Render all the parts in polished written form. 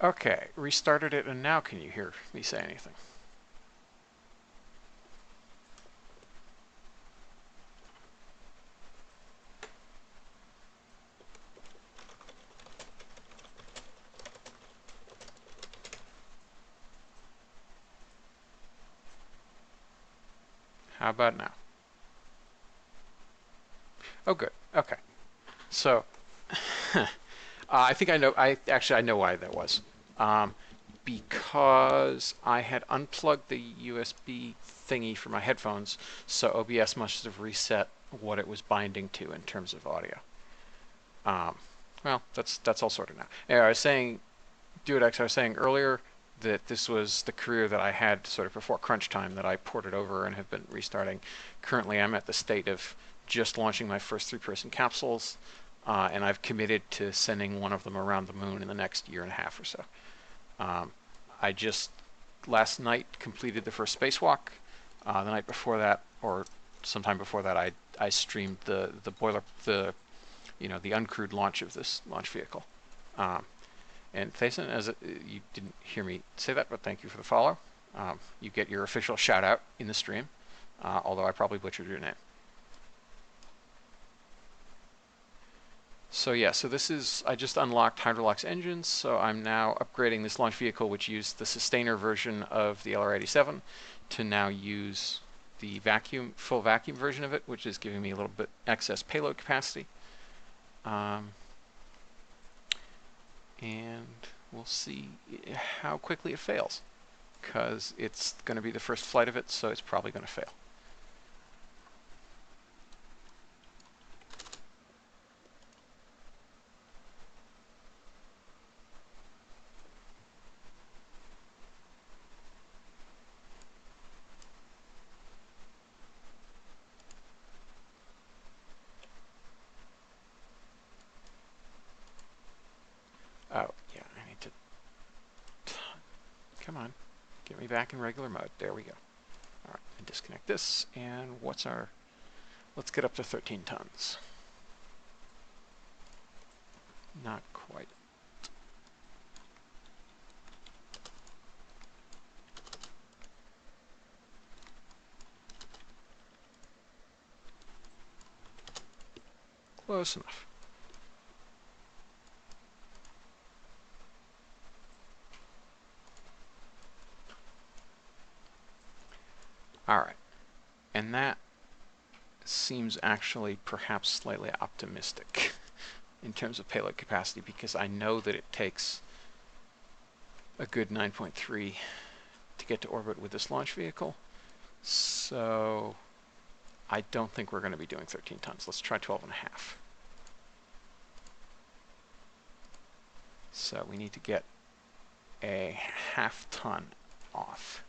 Okay, restarted it, and now can you hear me say anything? How about now? Oh, good. Okay. So, I think I know. I know why that was. Um, because I had unplugged the USB thingy for my headphones, so OBS must have reset what it was binding to in terms of audio. Um, well, that's all sorted now. Anyway, I was saying, DuetX, I was saying earlier that this was the career that I had sort of before crunch time that I ported over and have been restarting. Currently, I'm at the state of just launching my first three-person capsules, and I've committed to sending one of them around the moon in the next year and a half or so. Um, I just last night completed the first spacewalk. The night before that, or sometime before that, I streamed the boiler the uncrewed launch of this launch vehicle. Um, and Thesean, you didn't hear me say that, but thank you for the follow. You get your official shout out in the stream, although I probably butchered your name. So yeah, so this is, I just unlocked Hydrolox engines, so I'm now upgrading this launch vehicle, which used the sustainer version of the LR87, to now use the full vacuum version of it, which is giving me a little bit excess payload capacity. And we'll see how quickly it fails, because it's going to be the first flight of it, so it's probably going to fail. Oh, yeah, I need to... Come on, get me back in regular mode. There we go. All right, and disconnect this, and what's our... Let's get up to 13 tons. Not quite. Close enough. All right, and that seems actually perhaps slightly optimistic in terms of payload capacity, because I know that it takes a good 9.3 to get to orbit with this launch vehicle. So I don't think we're going to be doing 13 tons. Let's try 12 and a half. So we need to get a half ton off.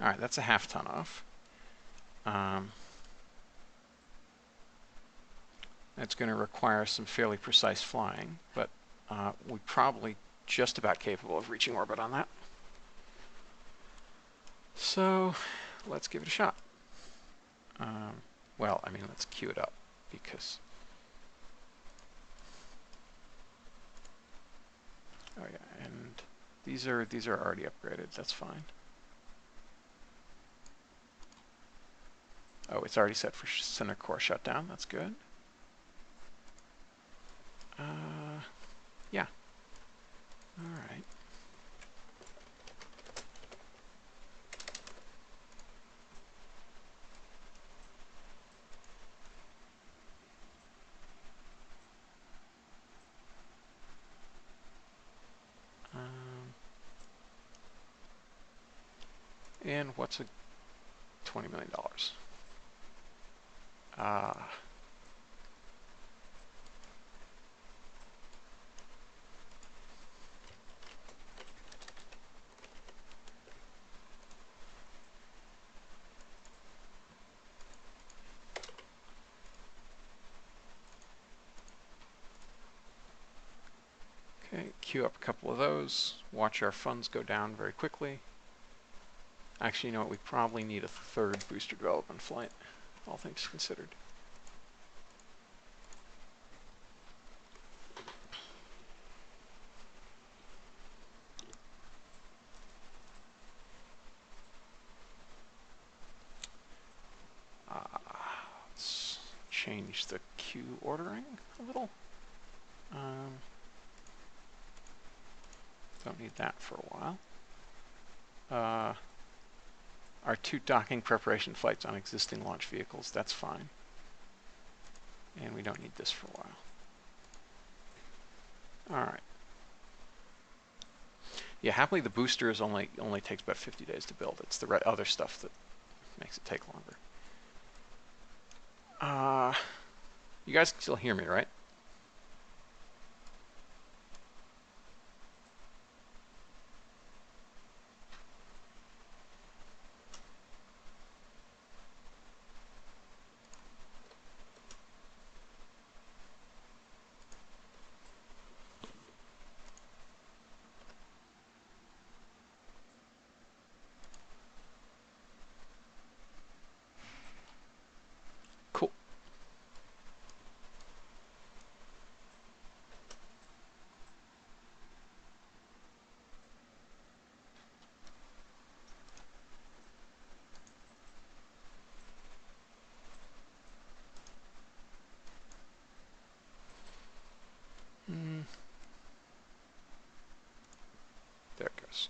All right, that's a half ton off. That's going to require some fairly precise flying, but we're probably just about capable of reaching orbit on that. So let's give it a shot. Well, I mean, let's queue it up, because... Oh yeah, and these are already upgraded. That's fine. Oh, it's already set for center core shutdown. That's good. Yeah. All right. And what's a $20 million? Okay, queue up a couple of those. Watch our funds go down very quickly. Actually, you know what? We probably need a third booster development flight, all things considered. Let's change the queue ordering a little. Don't need that for a while. Our 2 docking preparation flights on existing launch vehicles, that's fine. And we don't need this for a while. All right. Yeah, happily the booster is only takes about 50 days to build. It's the other stuff that makes it take longer. You guys can still hear me, right? Cool. There it goes.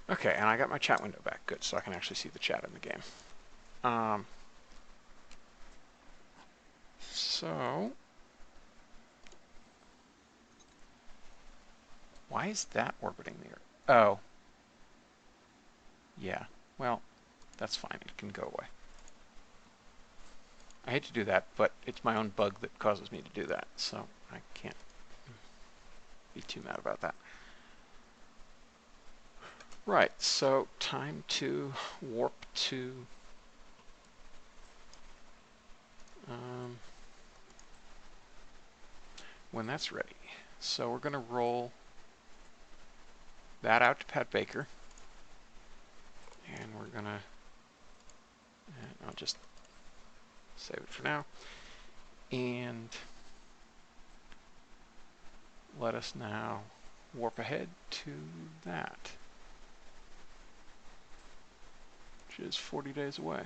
Okay, and I got my chat window back. Good, so I can actually see the chat in the game. So, why is that orbiting the Earth? Oh. Yeah, well, that's fine. It can go away. I hate to do that, but it's my own bug that causes me to do that, so I can't be too mad about that. Right, so time to warp to when that's ready. So we're going to roll that out to Pat Baker, and we're going to, I'll just save it for now, and let us now warp ahead to that, which is 40 days away.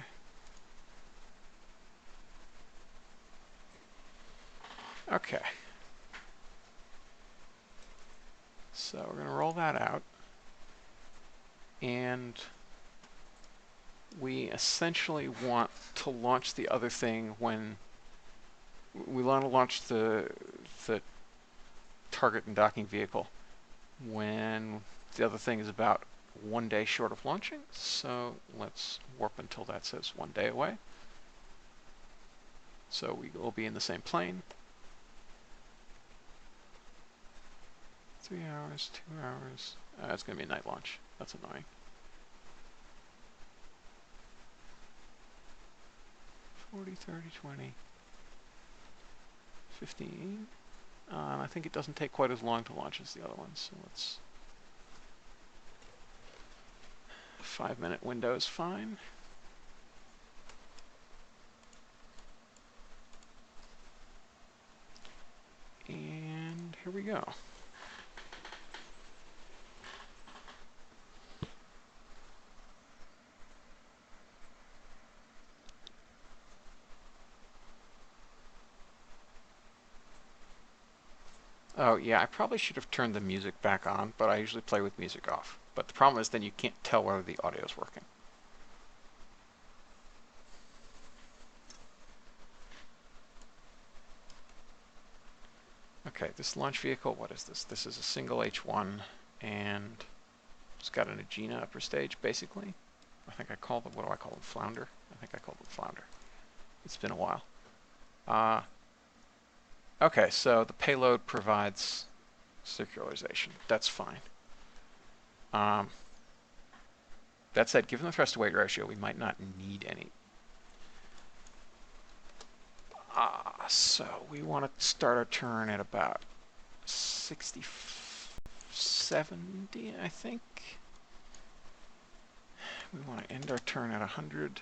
Okay. So we're going to roll that out, and we essentially want to launch the other thing when we want to launch the target and docking vehicle when the other thing is about 1 day short of launching. So let's warp until that says 1 day away. So we will be in the same plane. 3 hours, 2 hours. It's going to be a night launch. That's annoying. 40, 30, 20, 15. I think it doesn't take quite as long to launch as the other ones. So let's 5-minute window is fine. And here we go. Oh, yeah, I probably should have turned the music back on, but I usually play with music off. But the problem is then you can't tell whether the audio is working. Okay, this launch vehicle, what is this? This is a single H1, and it's got an Agena upper stage, basically. I think I call them, what do I call them, Flounder? I think I call them Flounder. It's been a while. Okay, so the payload provides circularization. That's fine. That said, given the thrust to weight ratio, we might not need any. So we want to start our turn at about 60, 70, I think. We want to end our turn at 100.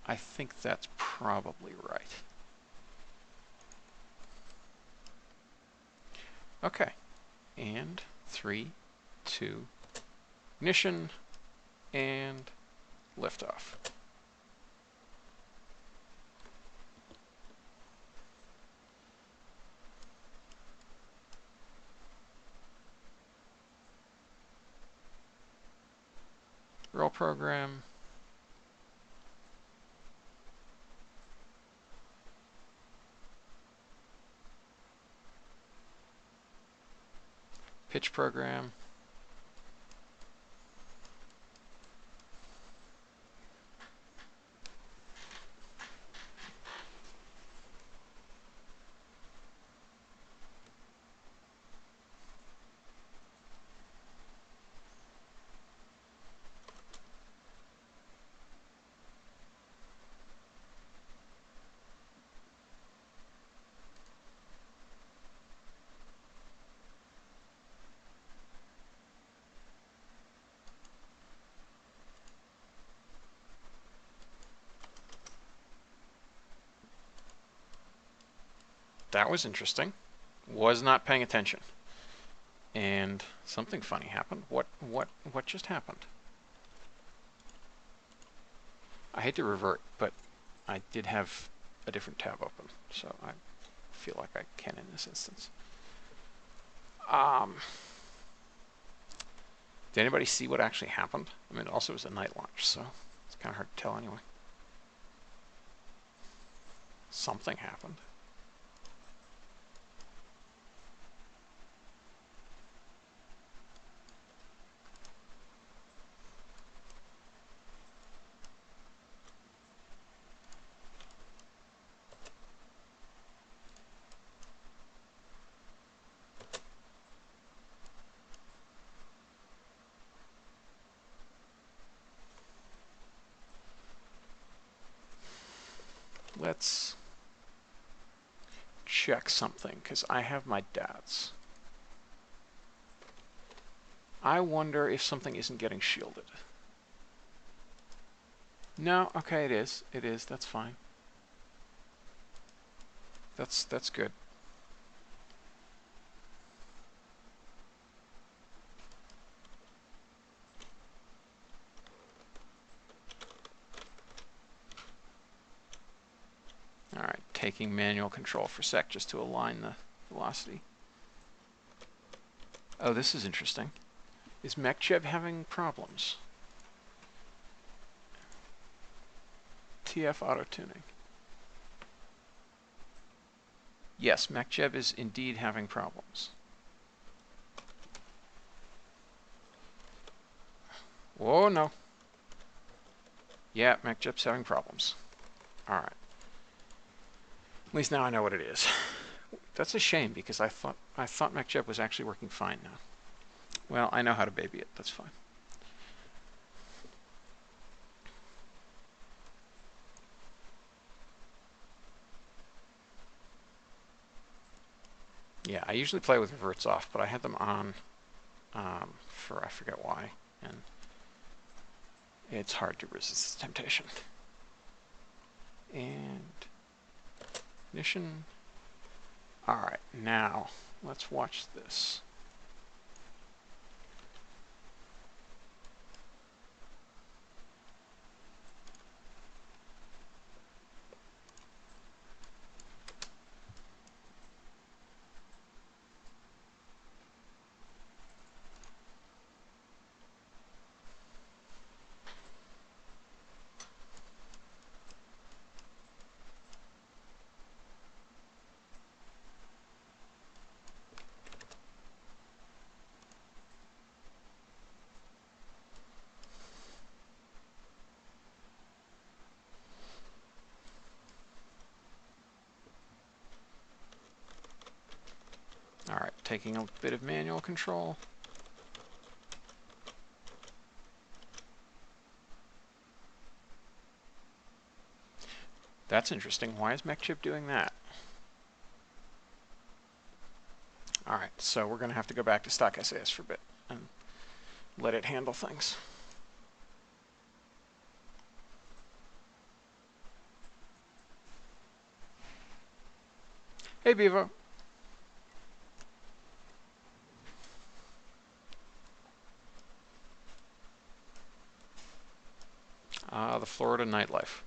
I think that's probably right. Okay, and 3, 2, ignition, and liftoff. Roll program. Pitch program. That was interesting. Was not paying attention. And something funny happened. What just happened? I hate to revert, but I did have a different tab open, so I feel like I can in this instance. Did anybody see what actually happened? I mean, it also was a night launch, so it's kind of hard to tell anyway. Something happened. Let's check something, because I have my DATs. I wonder if something isn't getting shielded. No, okay, it is. It is. That's fine. That's good. All right, taking manual control for a sec just to align the velocity. Oh, this is interesting. Is MechJeb having problems? TF auto tuning. Yes, MechJeb is indeed having problems. Oh no. Yeah, MechJeb's having problems. All right. At least now I know what it is. That's a shame, because I thought MechJeb was actually working fine now. Well, I know how to baby it. That's fine. Yeah, I usually play with reverts off, but I had them on for I forget why, and it's hard to resist the temptation. And ignition. All right, now let's watch this. taking a bit of manual control. That's interesting. Why is MechChip doing that? Alright, so we're going to have to go back to stock SAS for a bit and let it handle things. Hey, Bevo. The Florida nightlife.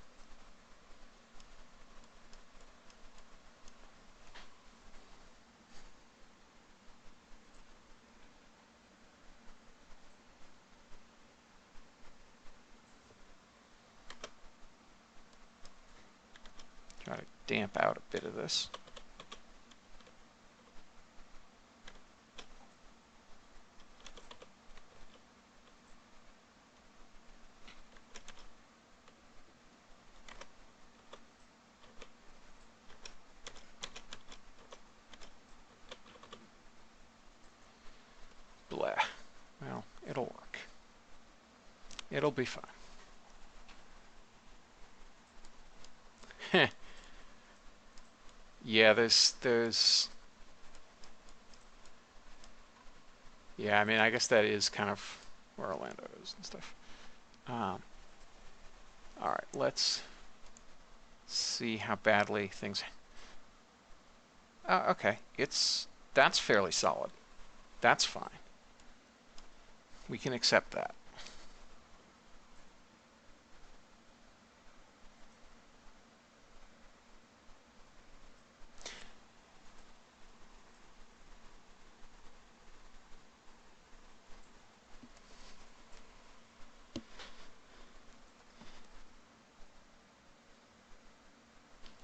Try to damp out a bit of this. Blah. Well, it'll work. It'll be fine. Yeah, yeah, I mean, I guess that is kind of where Orlando is and stuff. All right, let's see how badly things. Okay, that's fairly solid. That's fine. We can accept that.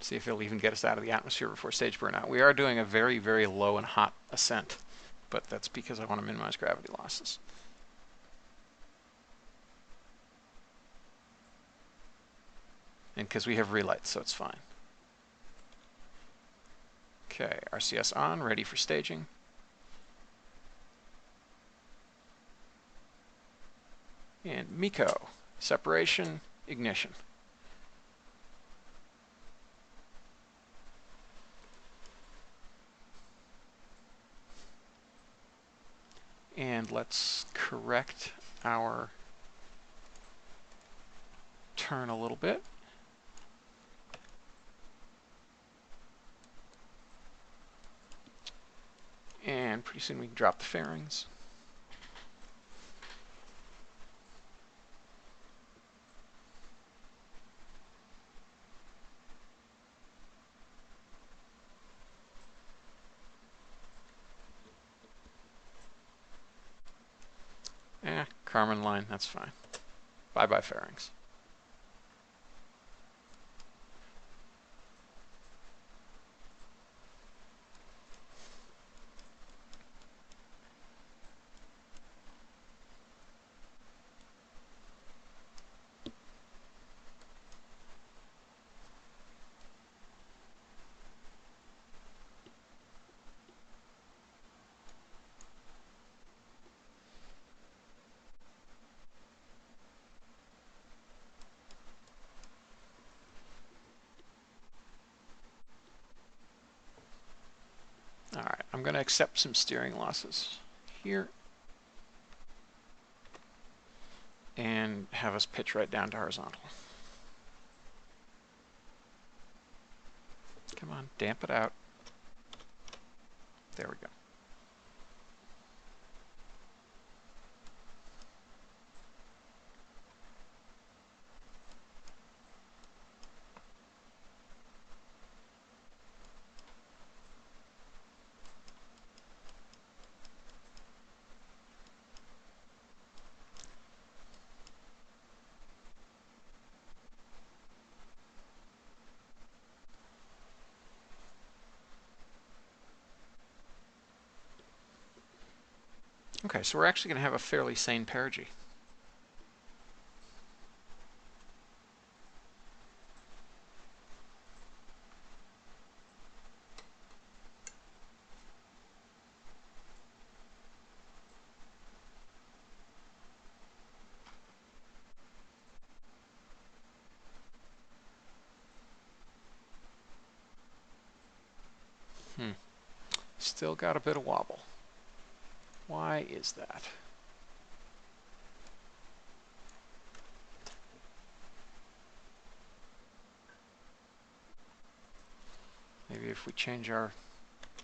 See if it'll even get us out of the atmosphere before stage burnout. We are doing a very, very low and hot ascent, but that's because I want to minimize gravity losses. And because we have relights, so it's fine. Okay, RCS on, ready for staging. And MECO, separation, ignition. And let's correct our turn a little bit. And pretty soon we can drop the fairings. Kármán line, that's fine. Bye-bye fairings. All right, I'm going to accept some steering losses here and have us pitch right down to horizontal. Come on, damp it out. There we go. Okay, so we're actually going to have a fairly sane perigee. Still got a bit of wobble. Why is that? Maybe if we change our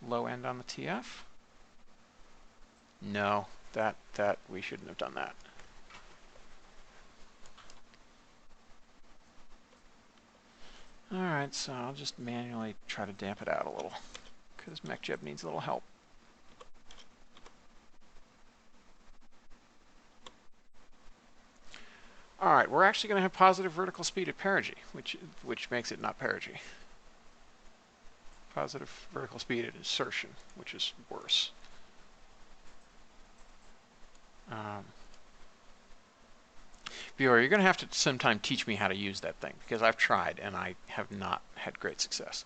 low end on the TF? No, that we shouldn't have done that. Alright, so I'll just manually try to damp it out a little, because MechJeb needs a little help. Alright, we're actually going to have positive vertical speed at perigee, which makes it not perigee. Positive vertical speed at insertion, which is worse. Viewer, you're going to have to sometime teach me how to use that thing, because I've tried and I have not had great success.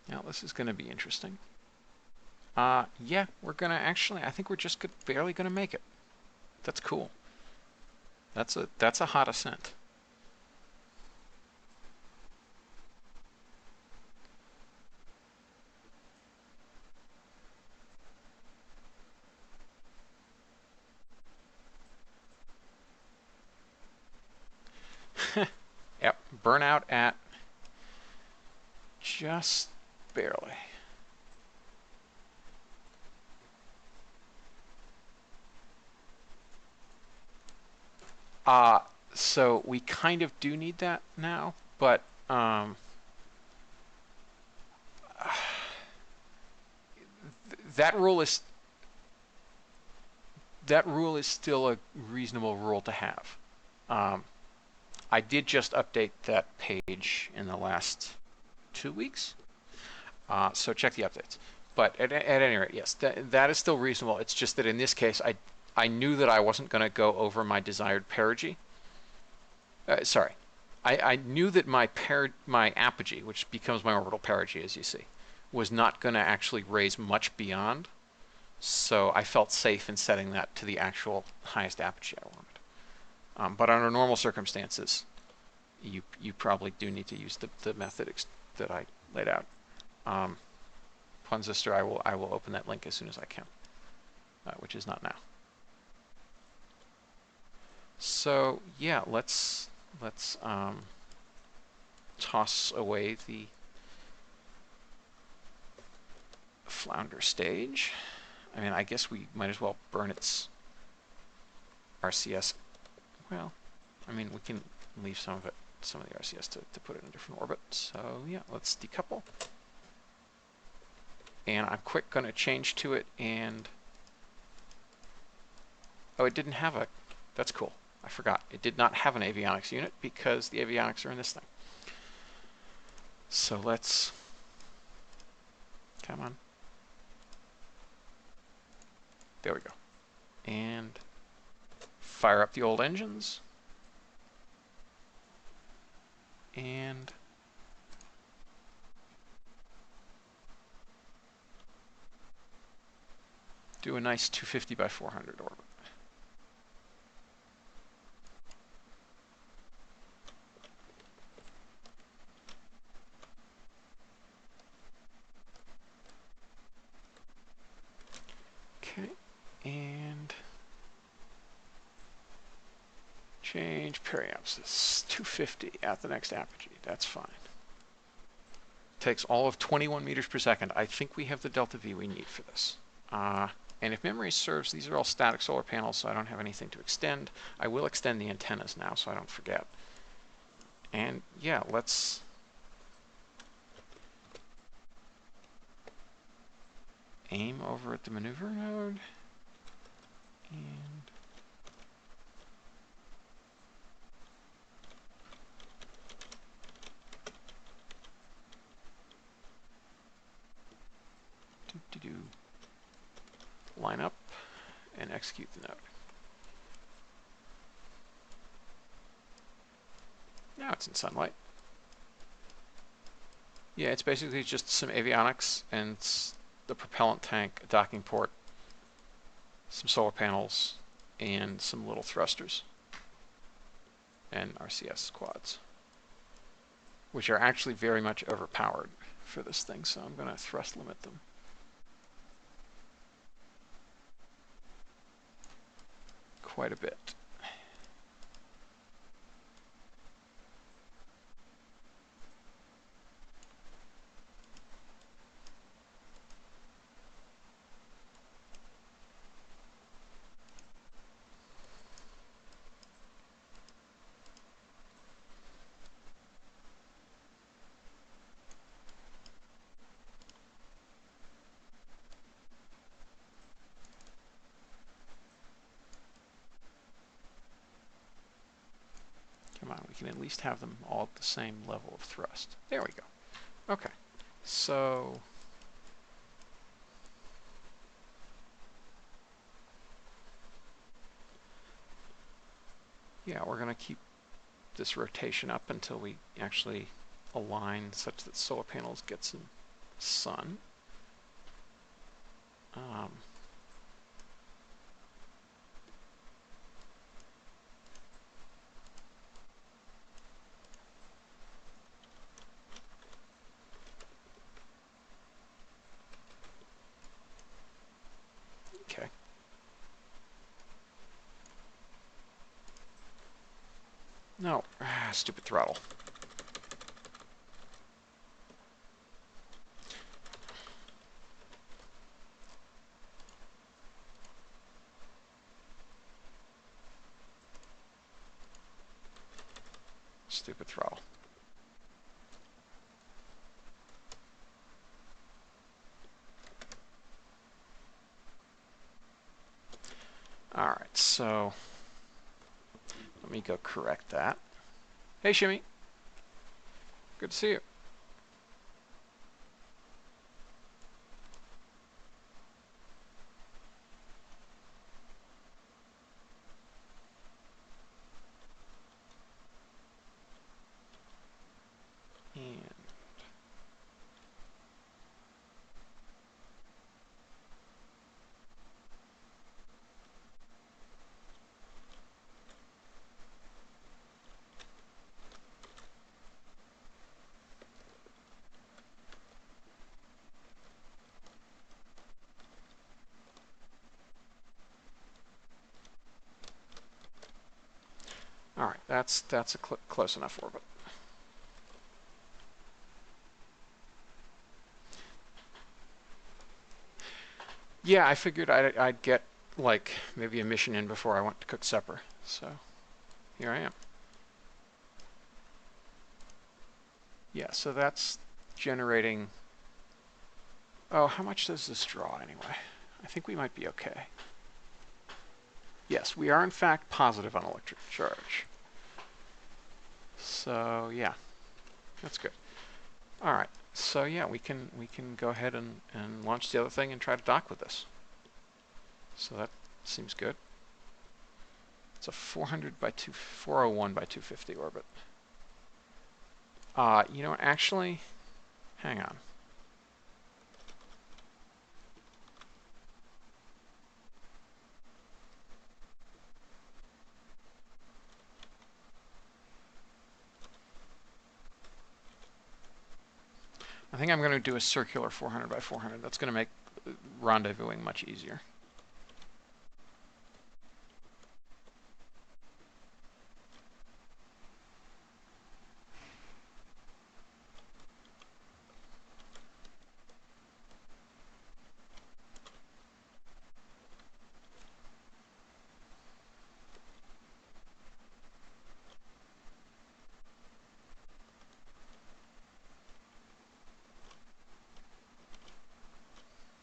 Now this is going to be interesting. Yeah, we're going to actually, I think we're just barely going to make it. That's cool. That's a hot ascent. Yep, burnout at just barely. So we kind of do need that now, but that rule is still a reasonable rule to have. I did just update that page in the last 2 weeks, so check the updates. But at any rate, yes, that is still reasonable. It's just that in this case, I knew that I wasn't going to go over my desired perigee. Sorry, I knew that my apogee, which becomes my orbital perigee, as you see, was not going to actually raise much beyond. So I felt safe in setting that to the actual highest apogee I wanted. But under normal circumstances, you probably do need to use the method that I laid out. Punzister, I will open that link as soon as I can, which is not now. So yeah, let's toss away the flounder stage. I mean, I guess we might as well burn its RCS. Well, I mean, we can leave some of the RCS to put it in a different orbit. So yeah, let's decouple. And I'm quick going to change to it, and oh, it didn't have a, that's cool. I forgot. It did not have an avionics unit because the avionics are in this thing. So let's, come on. There we go. And fire up the old engines. And do a nice 250 by 400 orbit. Okay, and change periapsis 250 at the next apogee. That's fine. Takes all of 21 meters per second. I think we have the delta V we need for this. And if memory serves, these are all static solar panels, so I don't have anything to extend. I will extend the antennas now, so I don't forget. And yeah, let's aim over at the maneuver node. And line up and execute the node. Now it's in sunlight. Yeah, it's basically just some avionics and the propellant tank, a docking port, some solar panels, and some little thrusters and RCS quads, which are actually very much overpowered for this thing, so I'm going to thrust limit them. Quite a bit. Come on, we can at least have them all at the same level of thrust. There we go. Okay, so yeah, we're going to keep this rotation up until we actually align such that solar panels get some sun. Okay. No, stupid throttle. Stupid throttle. All right, so let me go correct that. Hey, Shimmy. Good to see you. And all right, that's a close enough orbit. Yeah, I figured I'd get like maybe a mission in before I went to cook supper. So here I am. Yeah, so that's generating. Oh, how much does this draw anyway? I think we might be okay. Yes, we are in fact positive on electric charge. So yeah, that's good. All right, so yeah, we can go ahead and launch the other thing and try to dock with this. So that seems good. It's a 401 by 250 orbit. You know, actually, hang on. I think I'm going to do a circular 400 by 400. That's going to make rendezvousing much easier.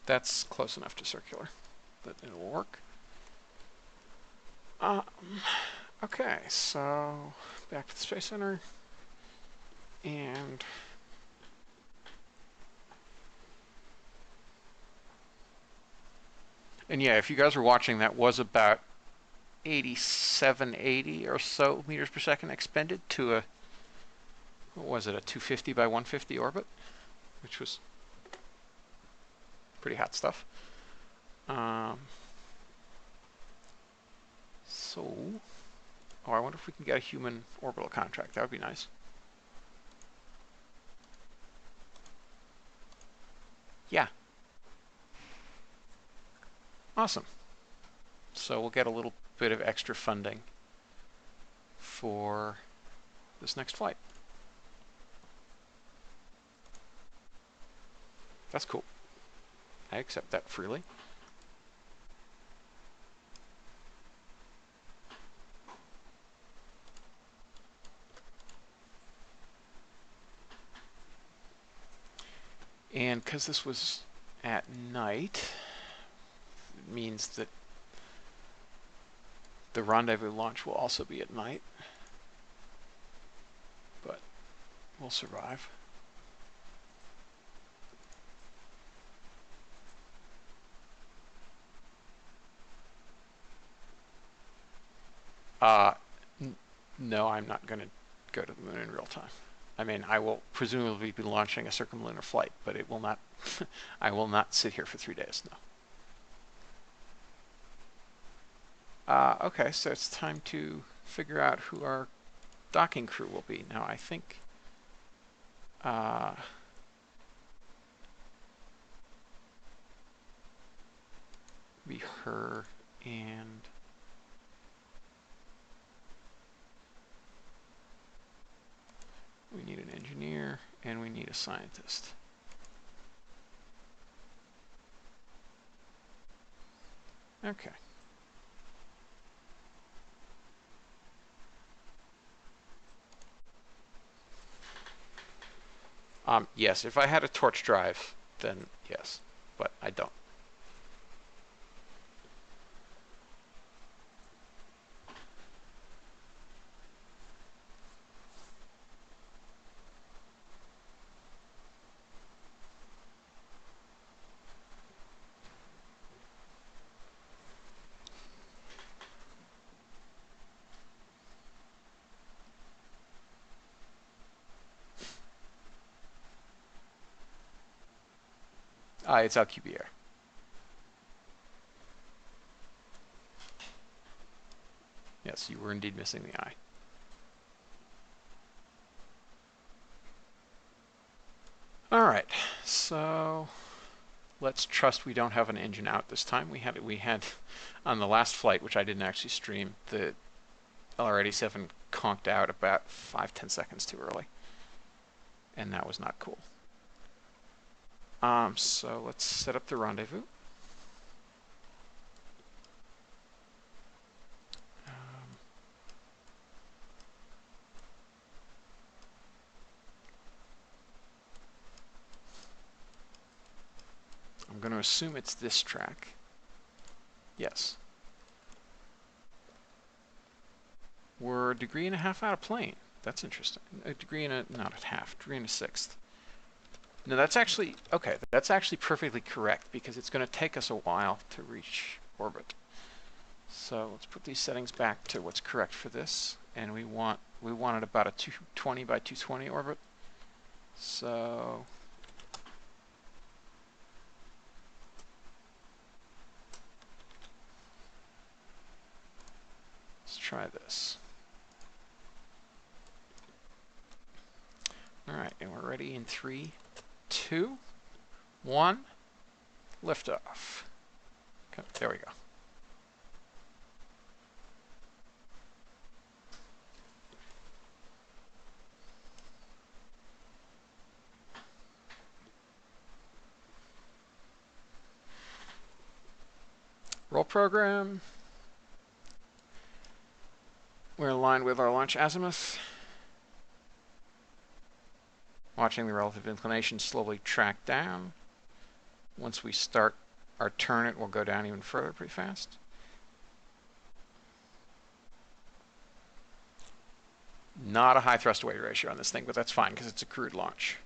That's close enough to circular that it'll work. Okay, so back to the Space Center. And And yeah, if you guys were watching, that was about 87, 80 or so meters per second expended to a, what was it, a 250 by 150 orbit, which was pretty hot stuff. Um, so, oh, I wonder if we can get a human orbital contract. That would be nice. Yeah. Awesome. So we'll get a little bit of extra funding for this next flight. That's cool. I accept that freely. And because this was at night, it means that the rendezvous launch will also be at night. But we'll survive. Uh, no, I'm not going to go to the moon in real time. I mean, I will presumably be launching a circumlunar flight, but it will not. I will not sit here for 3 days. No. Okay, so it's time to figure out who our docking crew will be. Now, I think be her and we need an engineer and we need a scientist. Okay. Yes, if I had a torch drive, then yes, but I don't. It's Alcubierre. Yes, you were indeed missing the eye. All right, so let's trust we don't have an engine out this time. We had on the last flight, which I didn't actually stream, the LR-87 conked out about 5-10 seconds too early, and that was not cool. So let's set up the rendezvous. I'm going to assume it's this track. Yes. We're a degree and a half out of plane. That's interesting. A degree and a, not a half, degree and a sixth. No, that's actually, okay, that's actually perfectly correct because it's going to take us a while to reach orbit. So let's put these settings back to what's correct for this. And we wanted about a 220 by 220 orbit. So let's try this. All right, and we're ready in 3, 2, 1, liftoff. Okay, there we go. Roll program. We're aligned with our launch azimuth. Watching the relative inclination slowly track down. Once we start our turn, it will go down even further pretty fast. Not a high thrust to weight ratio on this thing, but that's fine because it's a crewed launch.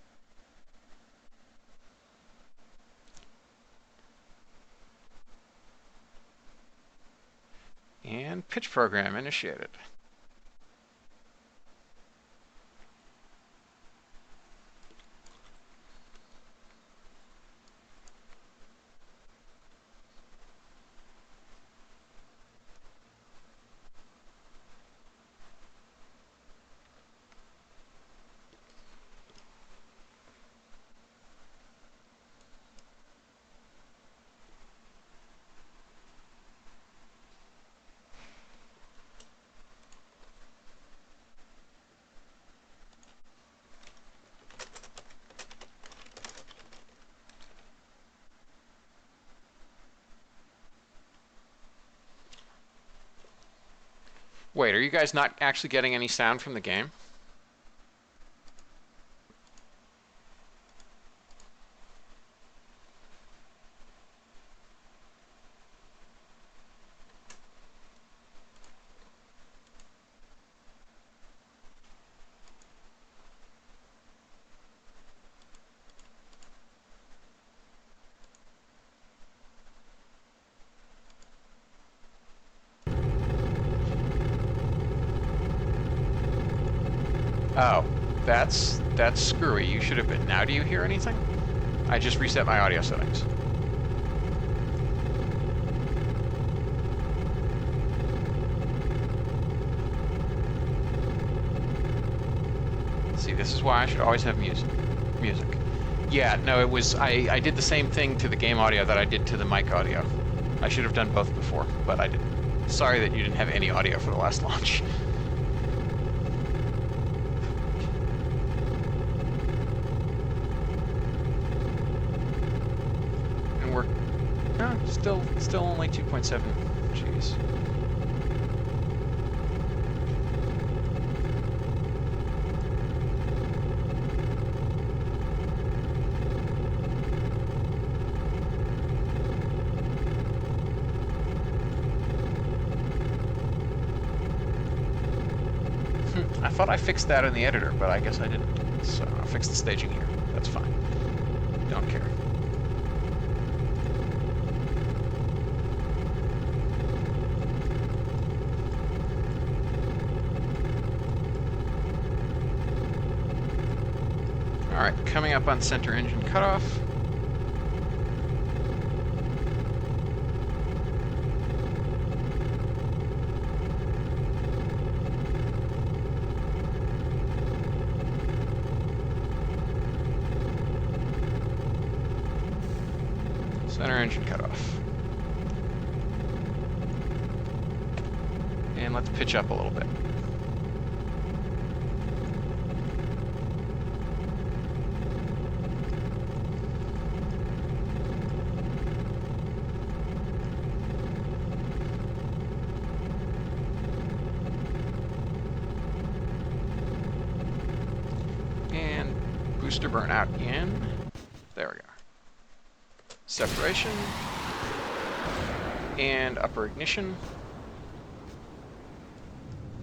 pitch program initiated. Wait, are you guys not actually getting any sound from the game? Oh, that's screwy. You should have been. Now do you hear anything? I just reset my audio settings. See, this is why I should always have music. Yeah, no, it was, I did the same thing to the game audio that I did to the mic audio. I should have done both before, but I didn't. Sorry that you didn't have any audio for the last launch. And we're still only 2.7. Jeez. I thought I fixed that in the editor, but I guess I didn't. So I'll fix the staging here. That's fine. Don't care. Alright, coming up on center engine cutoff. Center engine cutoff. And let's pitch up a little bit. And booster burnout in. There we go. Separation, and upper ignition,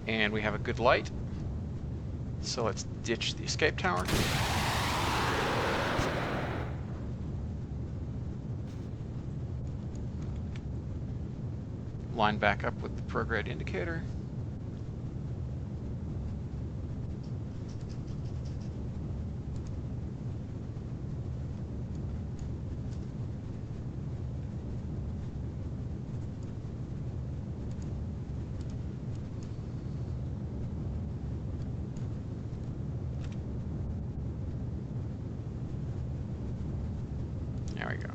and we have a good light, so let's ditch the escape tower. Line back up with the prograde indicator. There we go.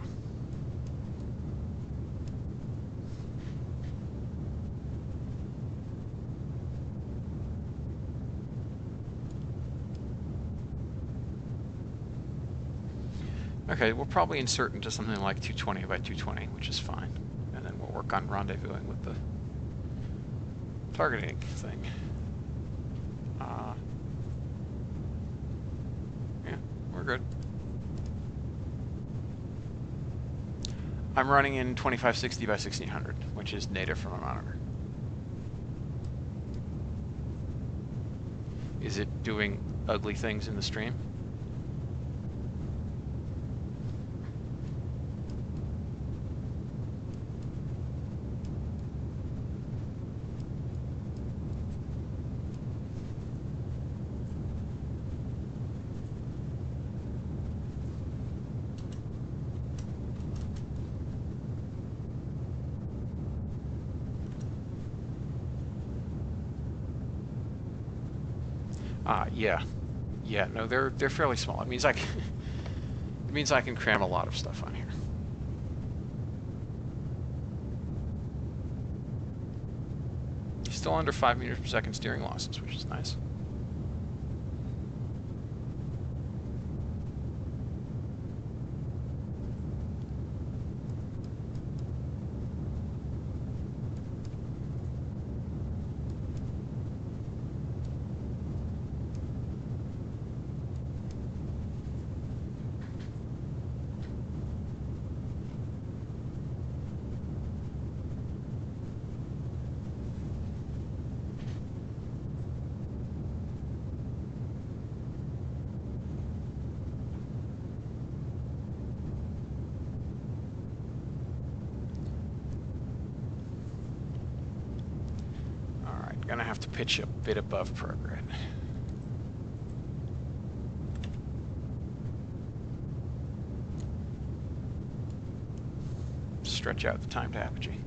Okay, we'll probably insert into something like 220 by 220, which is fine. And then we'll work on rendezvousing with the targeting thing. Yeah, we're good. I'm running in 2560 by 1600, which is native from a monitor. Is it doing ugly things in the stream? Yeah. Yeah, no, they're fairly small. It means I can, it means I can cram a lot of stuff on here. Still under 5 meters per second steering losses, which is nice. All right, gonna have to pitch a bit above prograde. Stretch out the time to apogee.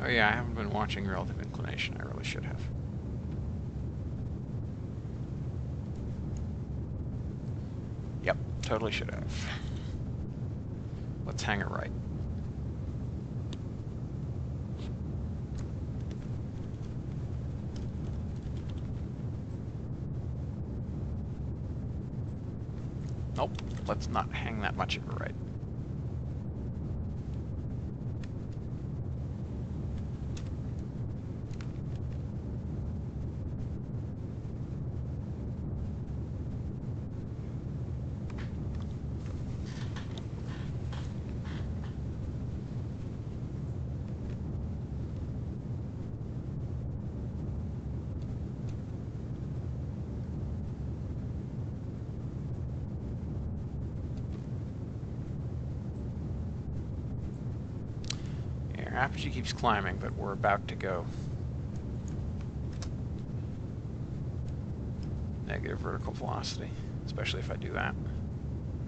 Oh yeah, I haven't been watching relative inclination. I really should have. Yep, totally should have. Let's hang it right. Nope, let's not hang that much of it right. Yeah, our apogee keeps climbing, but we're about to go negative vertical velocity, especially if I do that.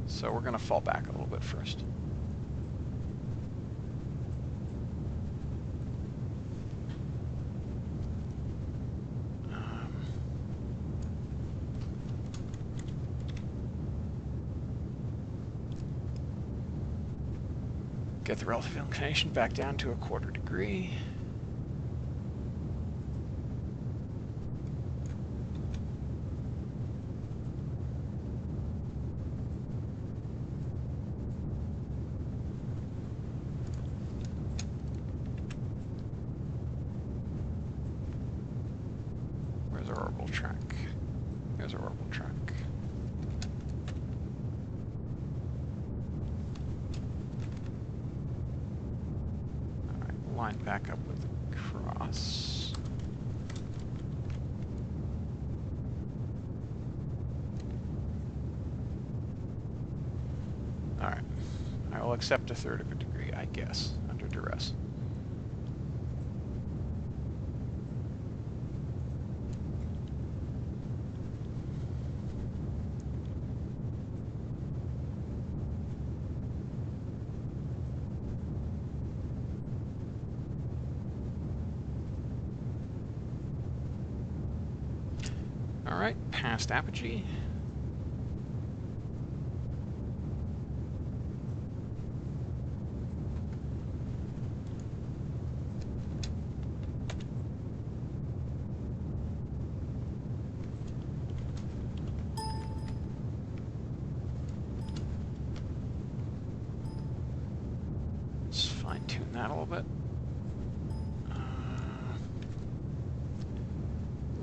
So we're going to fall back a little bit first. Get the relative inclination back down to 1/4 degree. Where's our orbital track? There's our orbital track. All right, line back up with the cross. All right, I will accept 1/3 of a degree, I guess, under duress. All right, past apogee. Let's fine-tune that a little bit.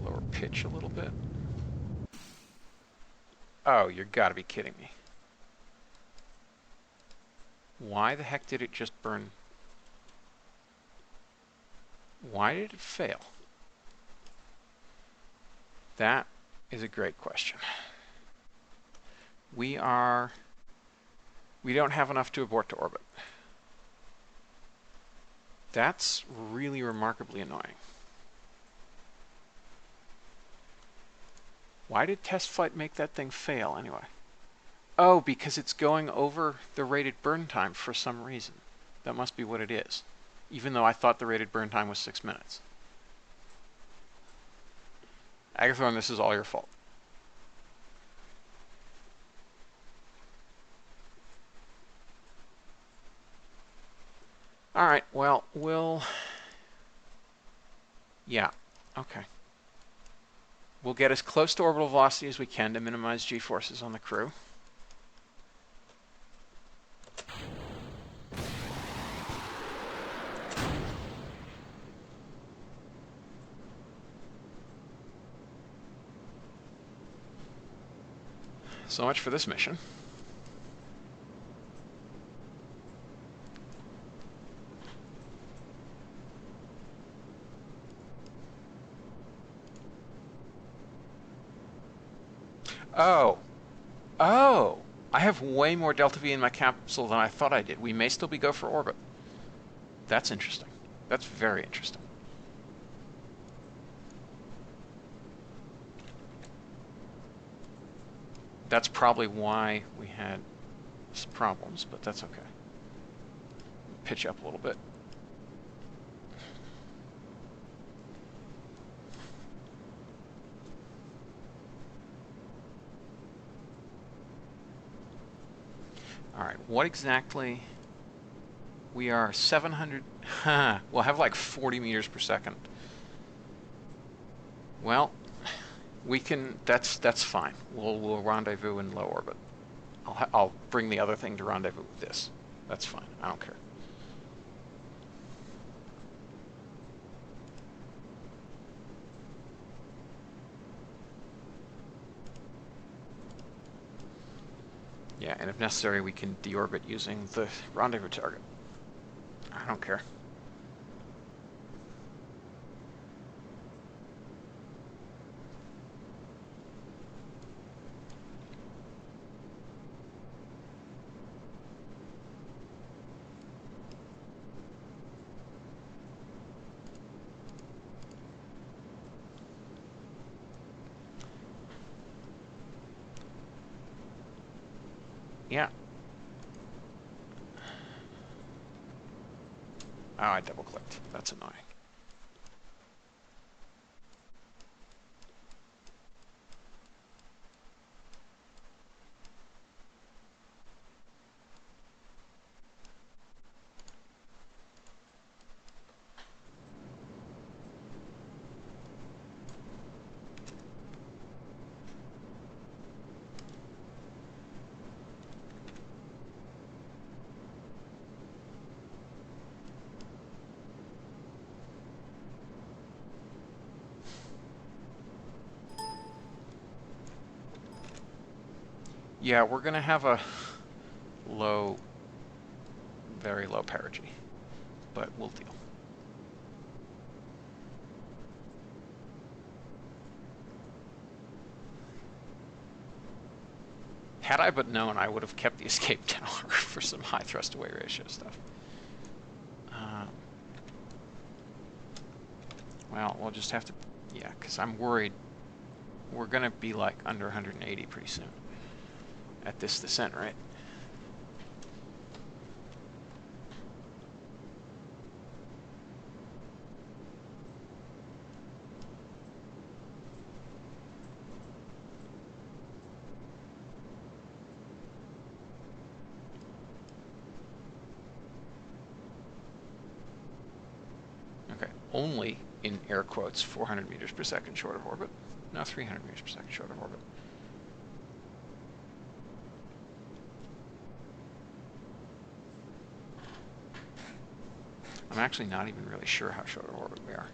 Lower pitch a little bit. Oh, you gotta be kidding me. Why the heck did it just burn? Why did it fail? That is a great question. We don't have enough to abort to orbit. That's really remarkably annoying. Why did test flight make that thing fail anyway? Oh, because it's going over the rated burn time for some reason. That must be what it is. Even though I thought the rated burn time was 6 minutes. Agathorn, this is all your fault. Alright, well, yeah, okay. We'll get as close to orbital velocity as we can to minimize g-forces on the crew. So much for this mission. Oh. Oh! I have way more delta V in my capsule than I thought I did. We may still be go for orbit. That's interesting. That's very interesting. That's probably why we had some problems, but that's okay. Pitch up a little bit. All right, what exactly? We are 700. We'll have like 40 meters per second. Well, we can. That's fine. We'll rendezvous in low orbit. I'll bring the other thing to rendezvous with this. That's fine. I don't care. Yeah, and if necessary, we can deorbit using the rendezvous target. I don't care. Yeah. Oh, I double-clicked. That's annoying. Yeah, we're going to have a low, very low perigee, but we'll deal. Had I but known, I would have kept the escape tower for some high thrust away ratio stuff. Well, we'll just have to, yeah, because I'm worried we're going to be like under 180 pretty soon at this descent, right? Okay, only in air quotes 400 meters per second short of orbit. No, 300 meters per second short of orbit. I'm actually not even really sure how short of orbit we are.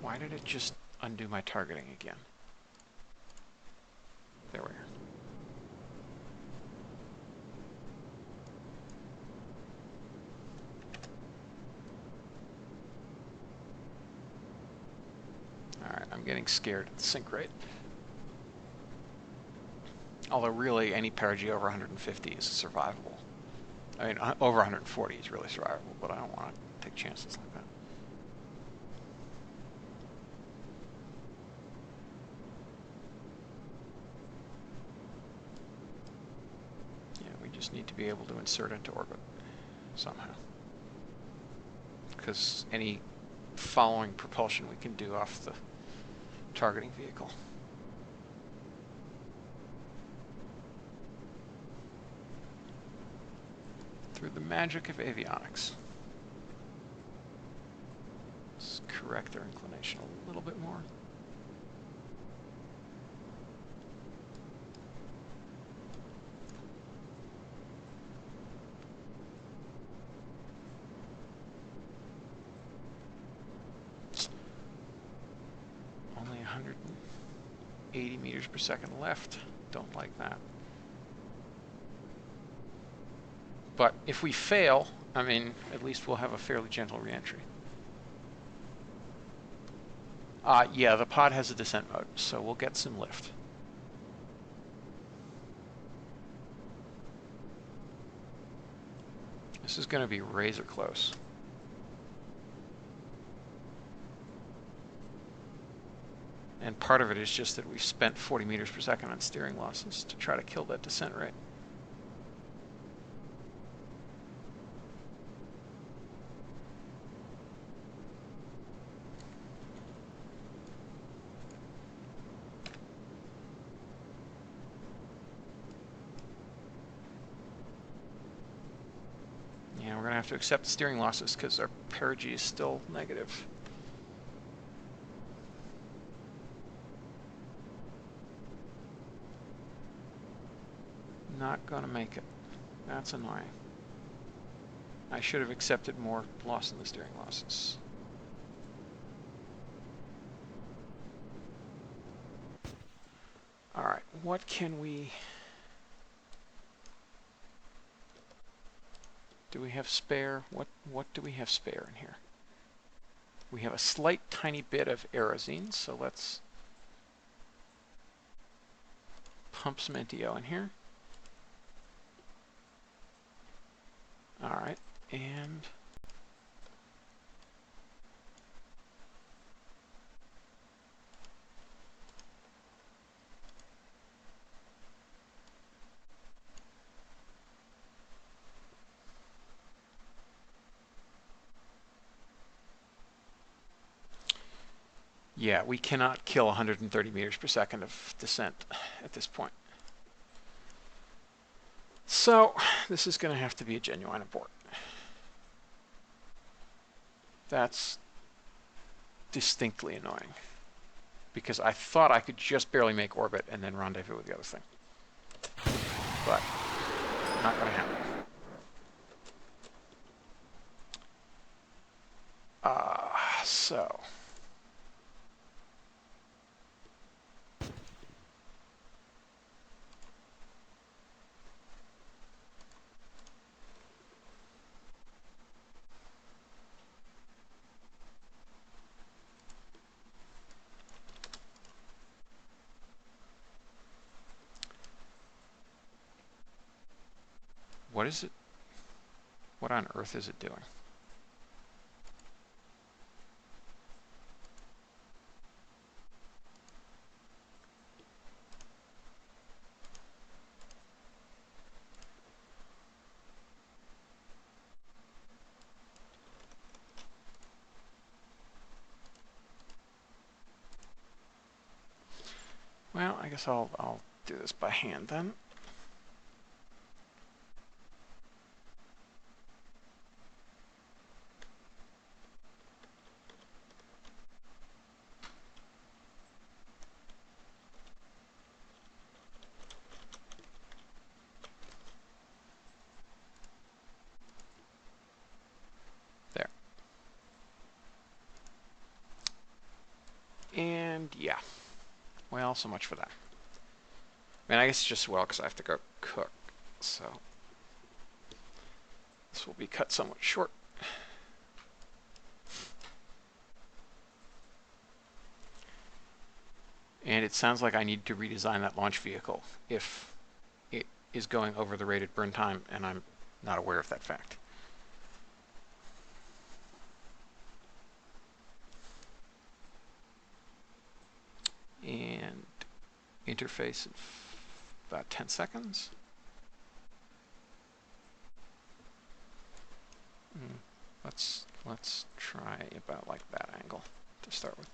Why did it just undo my targeting again? There we are. I'm getting scared at the sink rate. Although really, any perigee over 150 is survivable. I mean, over 140 is really survivable, but I don't want to take chances like that. Yeah, we just need to be able to insert into orbit somehow. Because any following propulsion we can do off the targeting vehicle. Through the magic of avionics. Let's correct their inclination a little bit more. Only 180 meters per second left. Don't like that. But if we fail, I mean, at least we'll have a fairly gentle reentry. Yeah, the pod has a descent mode, so we'll get some lift. This is going to be razor close. And part of it is just that we've spent 40 meters per second on steering losses to try to kill that descent rate. Yeah, we're going to have to accept the steering losses because our perigee is still negative. Not going to make it. That's annoying. I should have accepted more loss in the steering losses. All right, what can we... Do we have spare? What do we have spare in here? We have a slight tiny bit of aerosine, so let's pump some NTO in here. All right, and yeah, we cannot kill 130 meters per second of descent at this point. So this is going to have to be a genuine abort. That's distinctly annoying because I thought I could just barely make orbit and then rendezvous with the other thing. But not going to happen. So what is it? What on earth is it doing? Well, I guess I'll do this by hand then. There. And yeah. Well, so much for that. I mean, I guess it's just well because I have to go cook, so this will be cut somewhat short. And it sounds like I need to redesign that launch vehicle if it is going over the rated burn time, and I'm not aware of that fact. And interface in about 10 seconds. Let's try about like that angle to start with.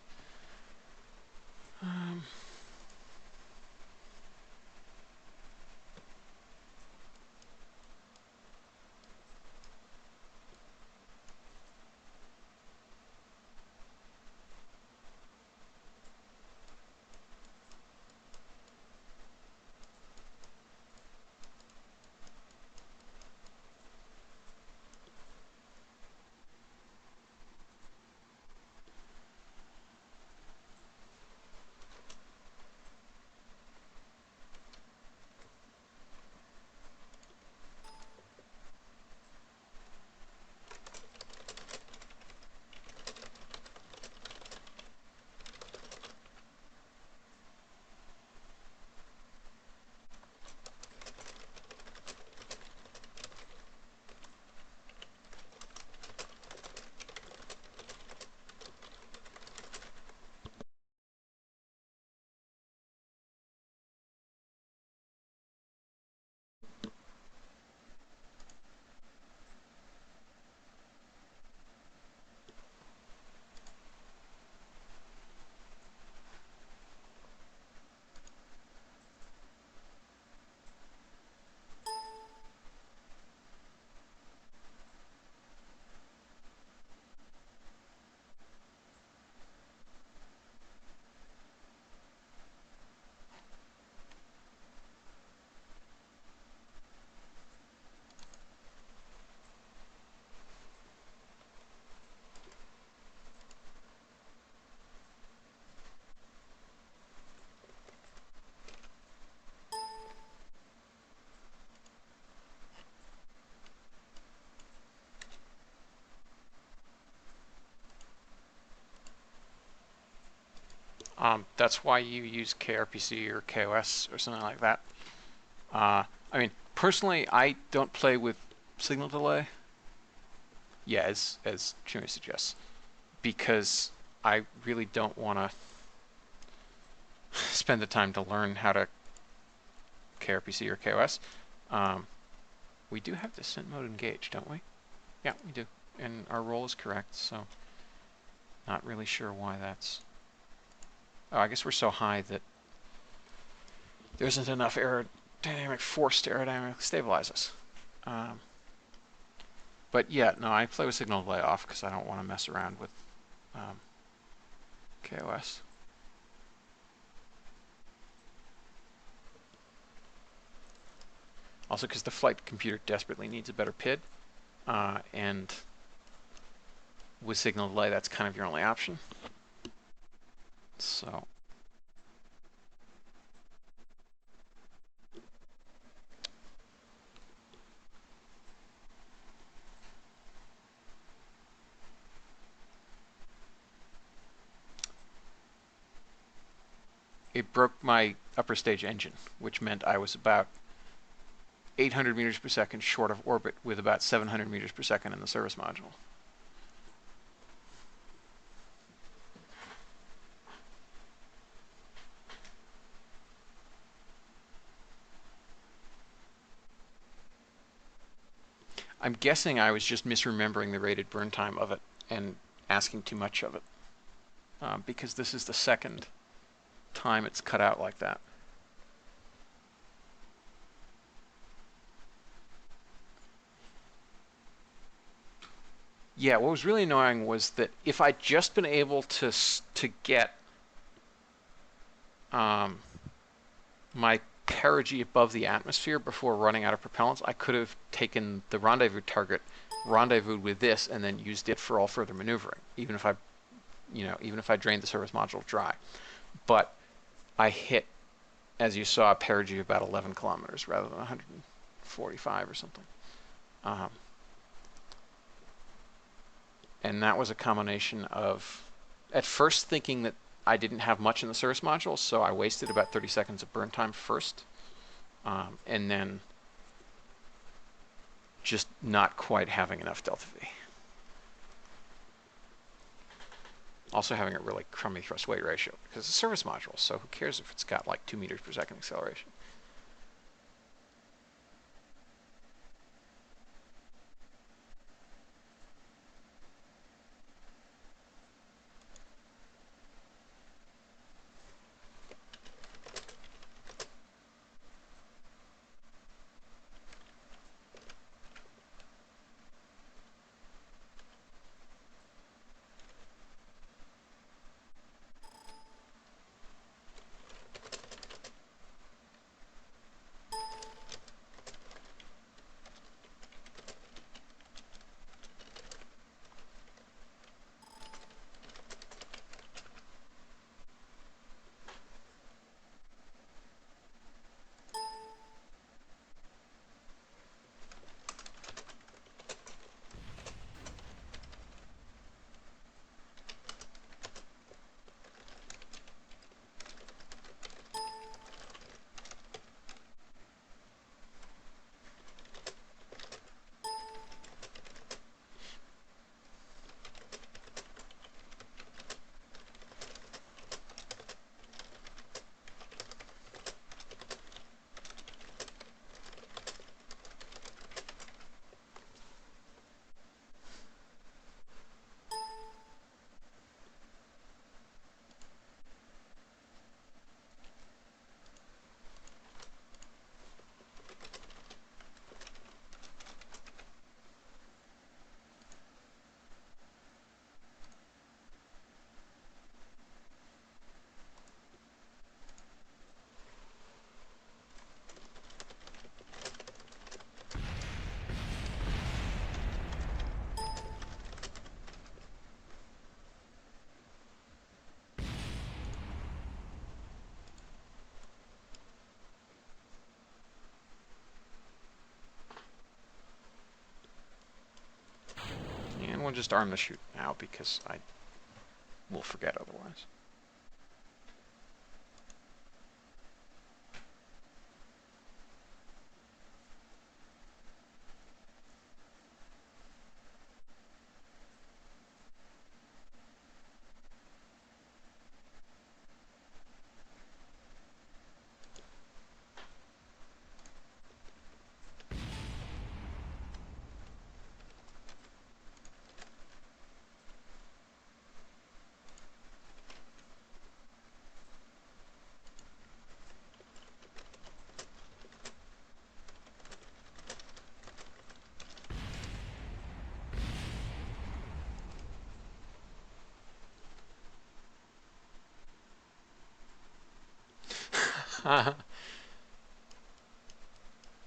That's why you use KRPC or KOS or something like that. I mean, personally, I don't play with signal delay. Yeah, as Jimmy suggests, because I really don't want to spend the time to learn how to KRPC or KOS. We do have descent mode engaged, don't we? Yeah, we do. And our roll is correct, so not really sure why that's... Oh, I guess we're so high that there isn't enough aerodynamic force to aerodynamically stabilize us. But yeah, no, I play with signal delay off because I don't want to mess around with KOS. Also because the flight computer desperately needs a better PID, and with signal delay, that's kind of your only option. So it broke my upper stage engine, which meant I was about 800 meters per second short of orbit with about 700 meters per second in the service module. I'm guessing I was just misremembering the rated burn time of it and asking too much of it, because this is the second time it's cut out like that. Yeah, what was really annoying was that if I'd just been able to get my perigee above the atmosphere before running out of propellants, I could have taken the rendezvous target, rendezvoused with this, and then used it for all further maneuvering, even if I drained the service module dry. But I hit, as you saw, a perigee of about 11 kilometers rather than 145 or something. And that was a combination of, at first thinking that I didn't have much in the service module, so I wasted about 30 seconds of burn time first, and then just not quite having enough delta V. Also having a really crummy thrust weight ratio, because it's a service module, so who cares if it's got like 2 meters per second acceleration. And we'll just arm the chute now because I will forget otherwise.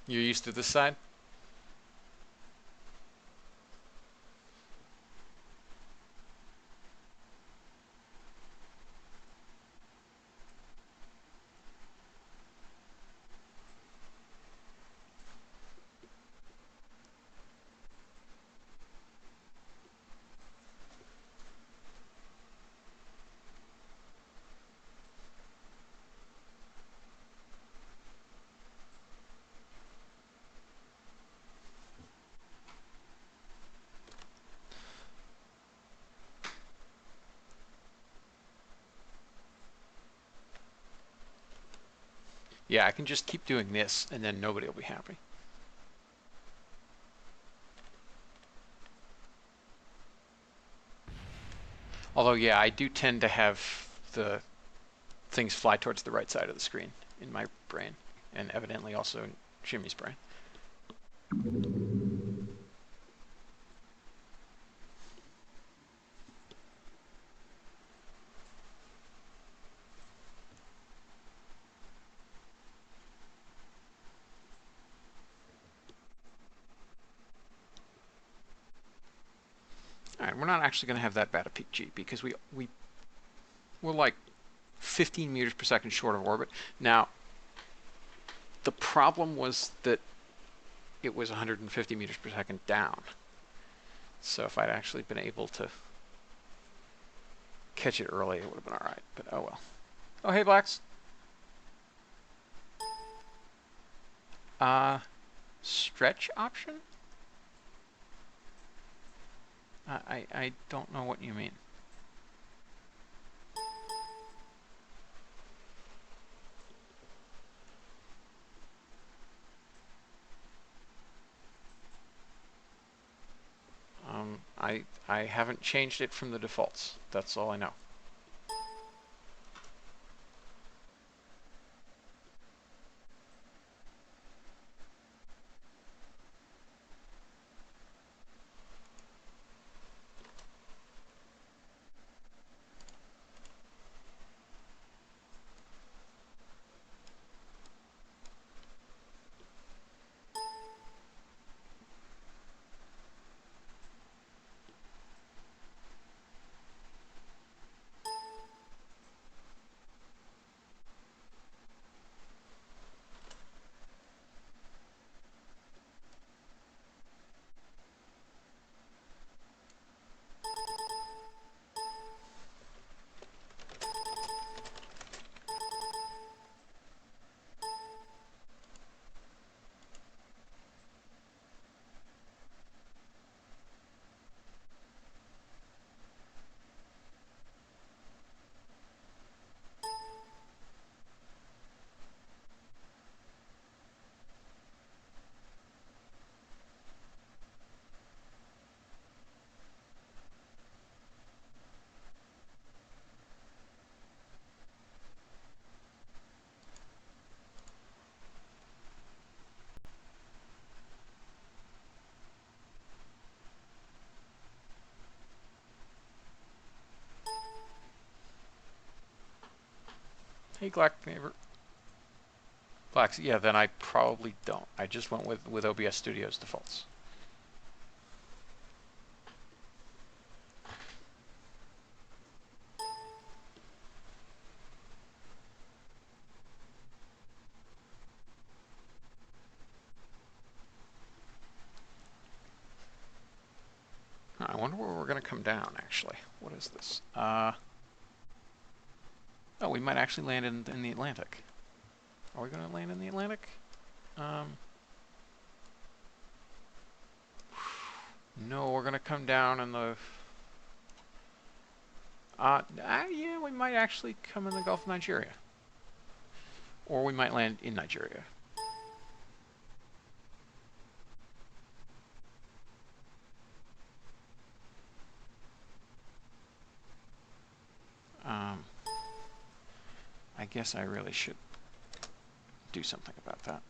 You're used to this side? Yeah, I can just keep doing this and then nobody will be happy. Although, yeah, I do tend to have the things fly towards the right side of the screen in my brain, and evidently also in Jimmy's brain. All right, we're not actually going to have that bad a peak G because we're like 15 meters per second short of orbit. Now, the problem was that it was 150 meters per second down. So if I'd actually been able to catch it early, it would have been all right. But hey, Blacks. Stretch option? I don't know what you mean. I haven't changed it from the defaults. That's all I know. Hey, Black neighbor. Blacks, yeah, then I probably don't. I just went with OBS Studio's defaults. I wonder where we're going to come down, actually. What is this? Oh, we might actually land in the Atlantic. Are we going to land in the Atlantic? No, we're going to come down in the... yeah, we might actually come in the Gulf of Nigeria. Or we might land in Nigeria. I guess I really should do something about that.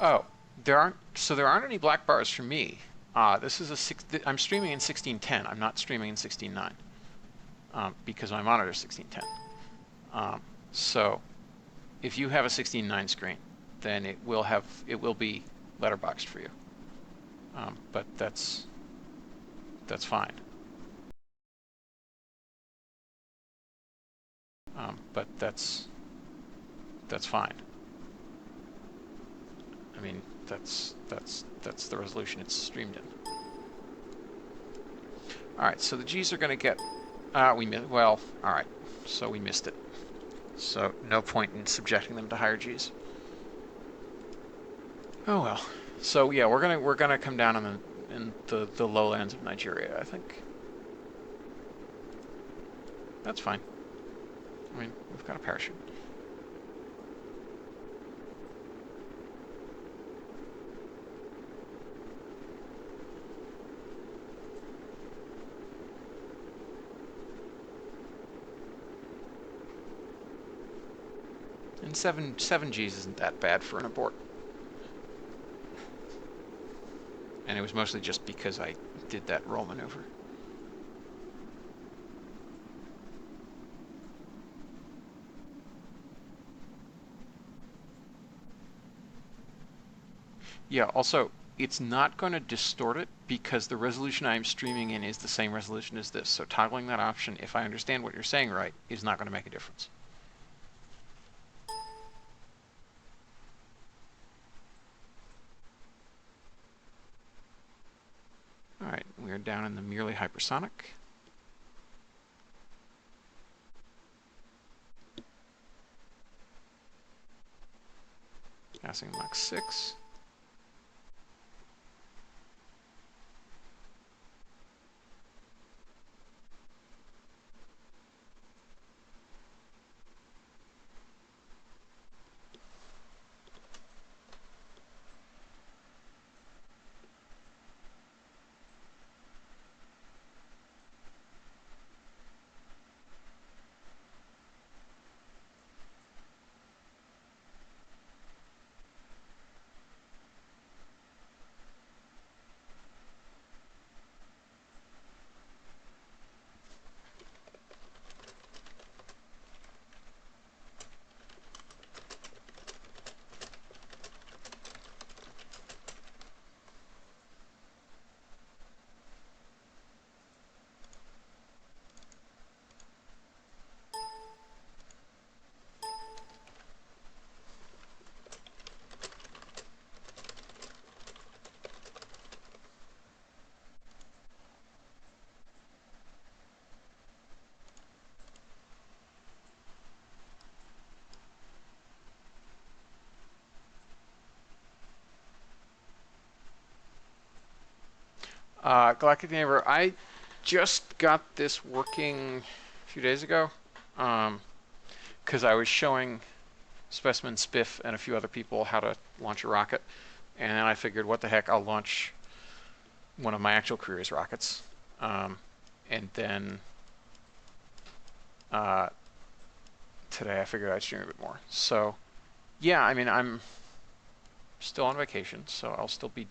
Oh, there aren't any black bars for me. This is I'm streaming in 1610. I'm not streaming in 16:9 because my monitor is 1610. So if you have a 16:9 screen, then it will be letterboxed for you. But that's fine. But that's fine. I mean, that's the resolution it's streamed in. All right, so the G's are going to get. Well, all right, so we missed it. So no point in subjecting them to higher G's. Oh well. So yeah, we're gonna come down in the lowlands of Nigeria, I think. That's fine. I mean, we've got a parachute. And seven Gs isn't that bad for an abort. And it was mostly just because I did that roll maneuver. Yeah, also, it's not going to distort it because the resolution I'm streaming in is the same resolution as this. So toggling that option, if I understand what you're saying right, is not going to make a difference. All right, we are down in the merely hypersonic. Passing Mach 6. Galactic Neighbor, I just got this working a few days ago because I was showing Specimen Spiff and a few other people how to launch a rocket. And I figured, what the heck, I'll launch one of my actual career's rockets. And then today I figured I'd stream a bit more. So, yeah, I mean, I'm still on vacation, so I'll still be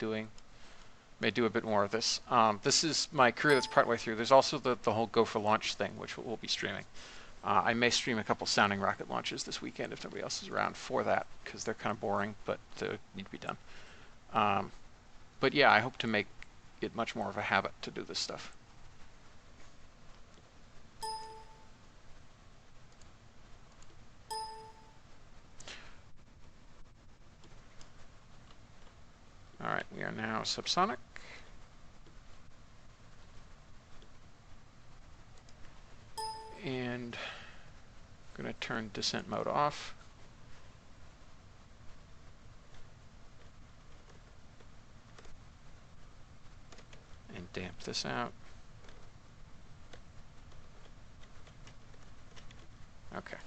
may do a bit more of this. This is my career that's partway through. There's also the whole Go for Launch thing, which we'll be streaming. I may stream a couple sounding rocket launches this weekend if nobody else is around for that, because they're kind of boring, but they need to be done. But yeah, I hope to make it much more of a habit to do this stuff. All right, we are now subsonic. And I'm going to turn descent mode off. And damp this out. Okay.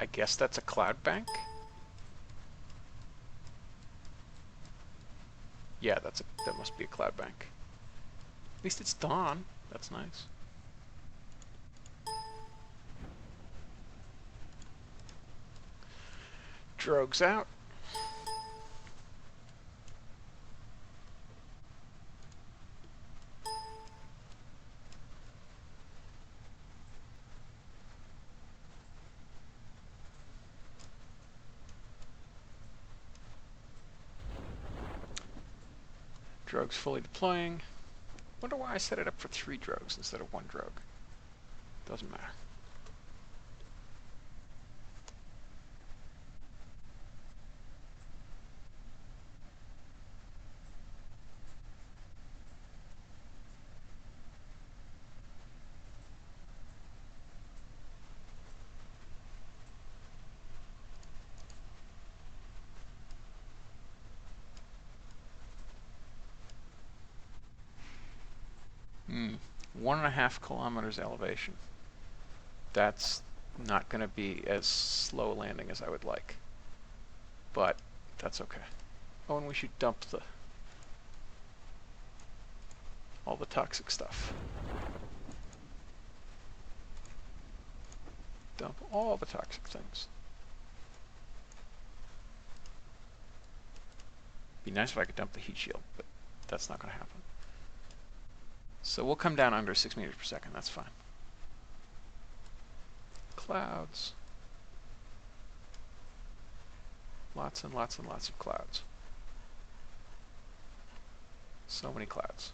I guess that's a cloud bank. Yeah, that must be a cloud bank. At least it's dawn. That's nice. Drogues out. Drogue's fully deploying. Wonder why I set it up for 3 drogues instead of 1 drogue. Doesn't matter. Hmm. 1.5 kilometers elevation. That's not going to be as slow landing as I would like. But that's okay. Oh, and we should dump all the toxic stuff. Dump all the toxic things. Be nice if I could dump the heat shield, but that's not going to happen. So we'll come down under 6 meters per second. That's fine. Clouds. Lots and lots and lots of clouds. So many clouds.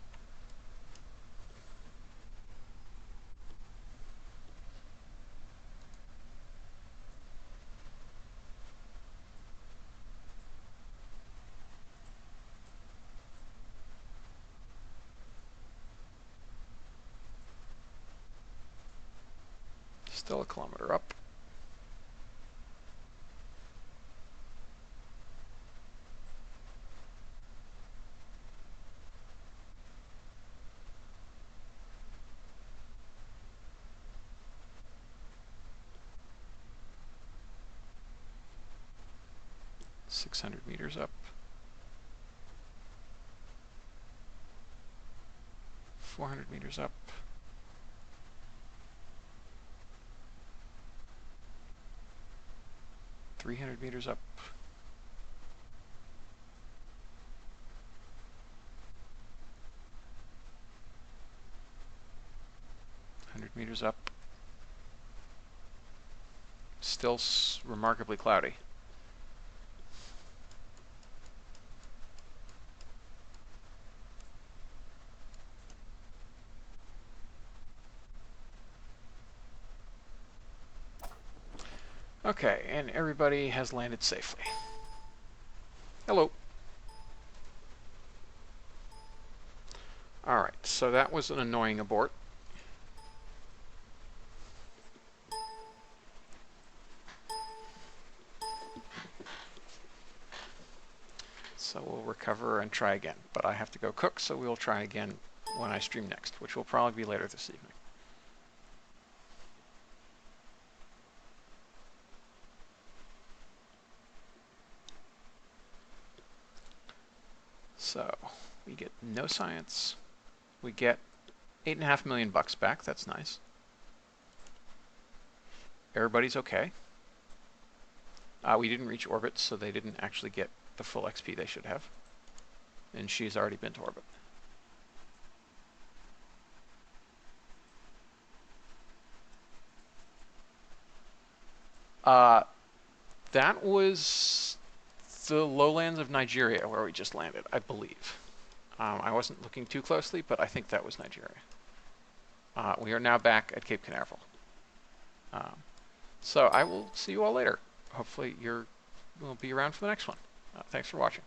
Still a kilometer up. .600 meters up. 400 meters up. 300 meters up. 100 meters up. Still remarkably cloudy. Okay, and everybody has landed safely. Hello. All right, so that was an annoying abort. So we'll recover and try again. But I have to go cook, so we'll try again when I stream next, which will probably be later this evening. So we get no science. We get $8.5 million back. That's nice. Everybody's okay. We didn't reach orbit, so they didn't actually get the full XP they should have. And she's already been to orbit. That was the lowlands of Nigeria where we just landed, I believe. I wasn't looking too closely, but I think that was Nigeria. We are now back at Cape Canaveral. So I will see you all later. Hopefully we'll be around for the next one. Thanks for watching.